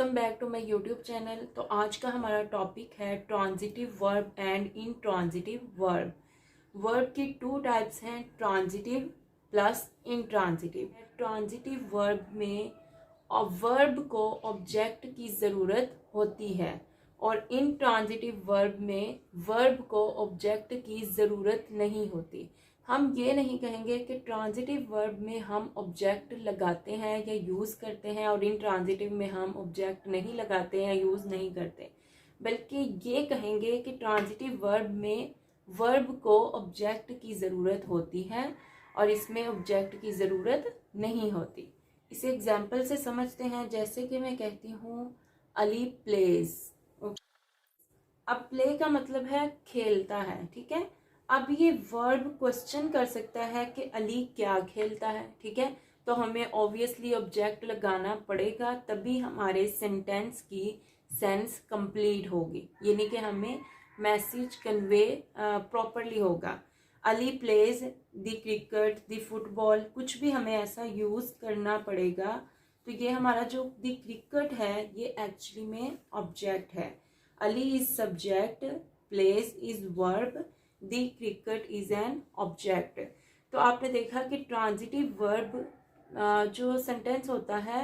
Welcome back to my YouTube channel. तो आज का हमारा टॉपिक है transitive verb and intransitive verb. Verb की टू टाइप्स हैं, transitive plus intransitive. Transitive verb में वर्ब को ऑब्जेक्ट की ज़रूरत होती है और इनट्रांजिटिव वर्ब में वर्ब को ऑब्जेक्ट की ज़रूरत नहीं होती। हम ये नहीं कहेंगे कि ट्रांजिटिव वर्ब में हम ऑब्जेक्ट लगाते हैं या यूज़ करते हैं और इनट्रांजिटिव में हम ऑब्जेक्ट नहीं लगाते हैं, यूज़ नहीं करते, बल्कि ये कहेंगे कि ट्रांजिटिव वर्ब में वर्ब को ऑब्जेक्ट की ज़रूरत होती है और इसमें ऑब्जेक्ट की ज़रूरत नहीं होती। इसे एग्जाम्पल से समझते हैं। जैसे कि मैं कहती हूँ अली प्लेज। अब प्ले का मतलब है खेलता है, ठीक है। अब ये वर्ब क्वेश्चन कर सकता है कि अली क्या खेलता है, ठीक है। तो हमें ऑब्वियसली ऑब्जेक्ट लगाना पड़ेगा, तभी हमारे सेंटेंस की सेंस कंप्लीट होगी, यानी कि हमें मैसेज कन्वे प्रॉपरली होगा। Ali plays the cricket, the football, कुछ भी हमें ऐसा यूज़ करना पड़ेगा। तो ये हमारा जो द क्रिकेट है ये एक्चुअली में ऑब्जेक्ट है। Ali is subject, place is verb, the cricket is an object. तो आपने देखा कि ट्रांजिटिव वर्ब जो सेंटेंस होता है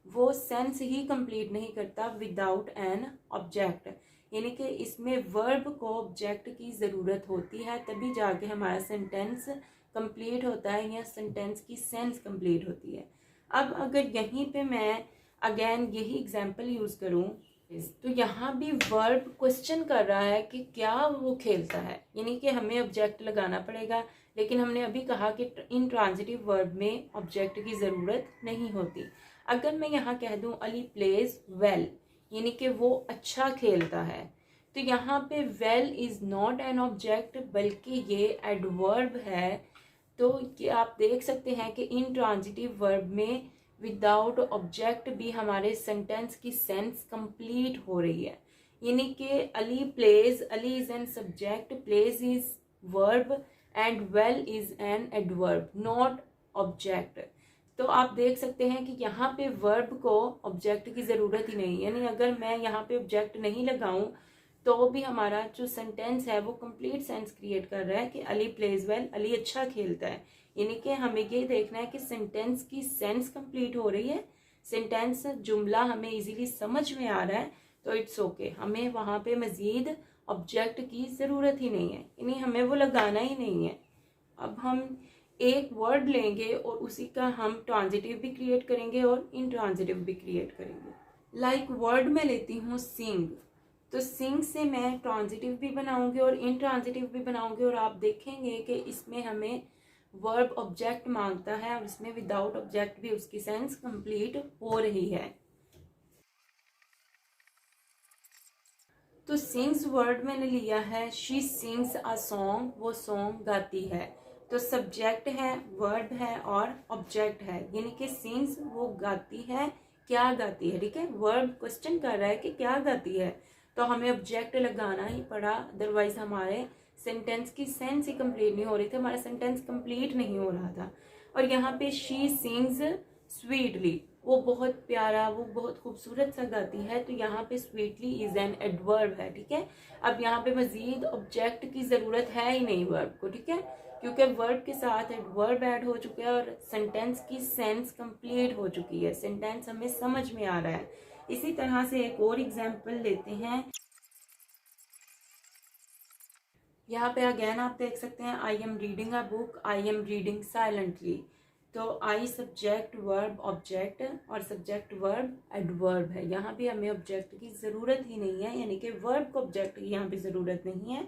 वो सेंस ही कंप्लीट नहीं करता विदाउट एन ऑब्जेक्ट, यानी कि इसमें वर्ब को ऑब्जेक्ट की ज़रूरत होती है, तभी जाके हमारा सेंटेंस कंप्लीट होता है या सेंटेंस की सेंस कंप्लीट होती है। अब अगर यहीं पे मैं अगेन यही एग्जांपल यूज़ करूँ, तो यहाँ भी वर्ब क्वेश्चन कर रहा है कि क्या वो खेलता है, यानी कि हमें ऑब्जेक्ट लगाना पड़ेगा। लेकिन हमने अभी कहा कि इन ट्रांजिटिव वर्ब में ऑब्जेक्ट की ज़रूरत नहीं होती। अगर मैं यहाँ कह दूँ अली प्लेज वेल, यानी कि वो अच्छा खेलता है, तो यहाँ पे well is not an object बल्कि ये एडवर्ब है। तो ये आप देख सकते हैं कि इन ट्रांजिटिव वर्ब में विदाउट ऑब्जेक्ट भी हमारे सेंटेंस की सेंस कंप्लीट हो रही है, यानी कि Ali plays, Ali is an subject, plays is verb and well is an adverb, not object. तो आप देख सकते हैं कि यहाँ पे वर्ब को ऑब्जेक्ट की ज़रूरत ही नहीं, यानी अगर मैं यहाँ पे ऑब्जेक्ट नहीं लगाऊं तो भी हमारा जो सेंटेंस है वो कंप्लीट सेंस क्रिएट कर रहा है कि अली प्लेज वेल, अली अच्छा खेलता है। यानी कि हमें ये देखना है कि सेंटेंस की सेंस कंप्लीट हो रही है, सेंटेंस जुमला हमें इजीली समझ में आ रहा है, तो इट्स ओके, हमें वहाँ पे मजीद ऑब्जेक्ट की ज़रूरत ही नहीं है, यानी हमें वो लगाना ही नहीं है। अब हम एक वर्ड लेंगे और उसी का हम ट्रांजिटिव भी क्रिएट करेंगे और इनट्रांजिटिव भी क्रिएट करेंगे। लाइक वर्ड में लेती हूँ सिंग, तो सिंग से मैं ट्रांजिटिव भी बनाऊंगी और इनट्रांजिटिव भी बनाऊंगी, और आप देखेंगे कि इसमें हमें वर्ब ऑब्जेक्ट मांगता है और इसमें विदाउट ऑब्जेक्ट भी उसकी सेंस कंप्लीट हो रही है। तो सिंग्स वर्ड मैंने लिया है, शी सिंग्स अ सॉन्ग, वो सॉन्ग गाती है। तो सब्जेक्ट है, वर्ब है और ऑब्जेक्ट है, यानी कि सिंग्स वो गाती है, क्या गाती है, ठीक है। वर्ब क्वेश्चन कर रहा है कि क्या गाती है, तो हमें ऑब्जेक्ट लगाना ही पड़ा, अदरवाइज हमारे सेंटेंस की सेंस ही कंप्लीट नहीं हो रही थी, हमारा सेंटेंस कंप्लीट नहीं हो रहा था। और यहाँ पे शी सिंग्स स्वीटली, वो बहुत प्यारा, वो बहुत खूबसूरत सा गाती है, तो यहाँ पे स्वीटली इज एन एडवर्ब है, ठीक है। अब यहाँ पे मजीद ऑब्जेक्ट की ज़रूरत है ही नहीं वर्ब को, ठीक है, क्योंकि वर्ब के साथ एडवर्ब ऐड हो चुका है और सेंटेंस की सेंस कंप्लीट हो चुकी है, सेंटेंस हमें समझ में आ रहा है। इसी तरह से एक और एग्जाम्पल लेते हैं। यहाँ पे अगेन आप देख सकते हैं I am reading a book, I am reading silently. तो आई सब्जेक्ट वर्ब ऑब्जेक्ट और सब्जेक्ट वर्ब एडवर्ब है, यहाँ भी हमें ऑब्जेक्ट की ज़रूरत ही नहीं है, यानी कि वर्ब को ऑब्जेक्ट की यहाँ पे ज़रूरत नहीं है,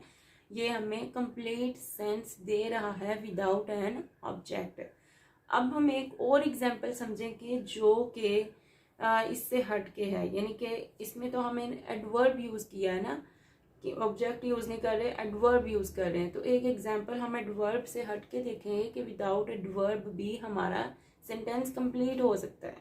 ये हमें कंप्लीट सेंस दे रहा है विदाउट एन ऑब्जेक्ट। अब हम एक और एग्जाम्पल समझेंगे जो कि इससे हट के है, यानी कि इसमें तो हमें एडवर्ब यूज़ किया है ना, कि ऑब्जेक्ट यूज़ नहीं कर रहे, एडवर्ब यूज़ कर रहे हैं। तो एक एग्जांपल हम एडवर्ब से हट के देखेंगे कि विदाउट एडवर्ब भी हमारा सेंटेंस कंप्लीट हो सकता है।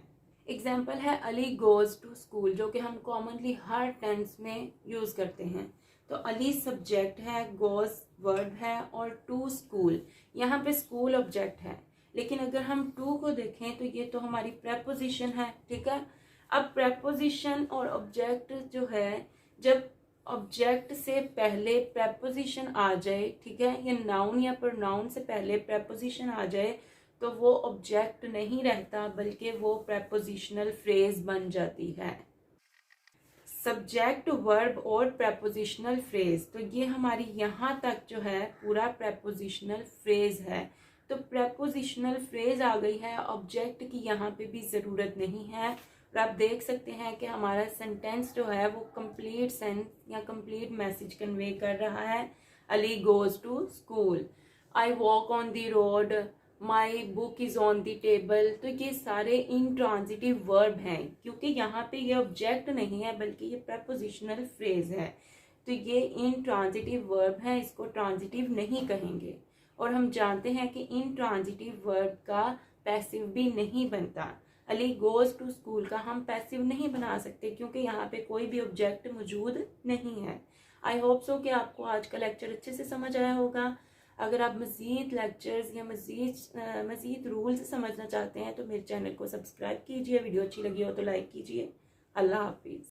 एग्जांपल है अली गोज़ टू स्कूल, जो कि हम कॉमनली हर टेंस में यूज़ करते हैं। तो अली सब्जेक्ट है, गोज़ वर्ब है और टू स्कूल, यहाँ पे स्कूल ऑब्जेक्ट है। लेकिन अगर हम टू को देखें तो ये तो हमारी प्रेपोजिशन है, ठीक है। अब प्रेपोजिशन और ऑब्जेक्ट जो है, जब ऑब्जेक्ट से पहले प्रेपोजिशन आ जाए, ठीक है, या नाउन या प्रोनाउन से पहले प्रेपोजिशन आ जाए तो वो ऑब्जेक्ट नहीं रहता बल्कि वो प्रेपोजिशनल फ्रेज बन जाती है। सब्जेक्ट, वर्ब और प्रेपोजिशनल फ्रेज, तो ये हमारी यहाँ तक जो है पूरा प्रेपोजिशनल फ्रेज है। तो प्रेपोजिशनल फ्रेज आ गई है, ऑब्जेक्ट की यहाँ पे भी ज़रूरत नहीं है। और आप देख सकते हैं कि हमारा सेंटेंस जो है वो कंप्लीट सेंस या कंप्लीट मैसेज कन्वे कर रहा है। Ali goes to school, I walk on the road, my book is on the table. तो ये सारे इंट्रांजिटिव वर्ब हैं, क्योंकि यहाँ पे ये ऑब्जेक्ट नहीं है बल्कि ये प्रेपोजिशनल फ्रेज है। तो ये इंट्रांजिटिव वर्ब है, इसको ट्रांजिटिव नहीं कहेंगे। और हम जानते हैं कि इंट्रांजिटिव वर्ब का पैसिव भी नहीं बनता। अली गोज टू स्कूल का हम पैसिव नहीं बना सकते क्योंकि यहाँ पे कोई भी ऑब्जेक्ट मौजूद नहीं है। आई होप सो कि आपको आज का लेक्चर अच्छे से समझ आया होगा। अगर आप मज़ीद लेक्चर्स या मज़ीद रूल्स समझना चाहते हैं तो मेरे चैनल को सब्सक्राइब कीजिए। वीडियो अच्छी लगी हो तो लाइक कीजिए। अल्लाह हाफिज़।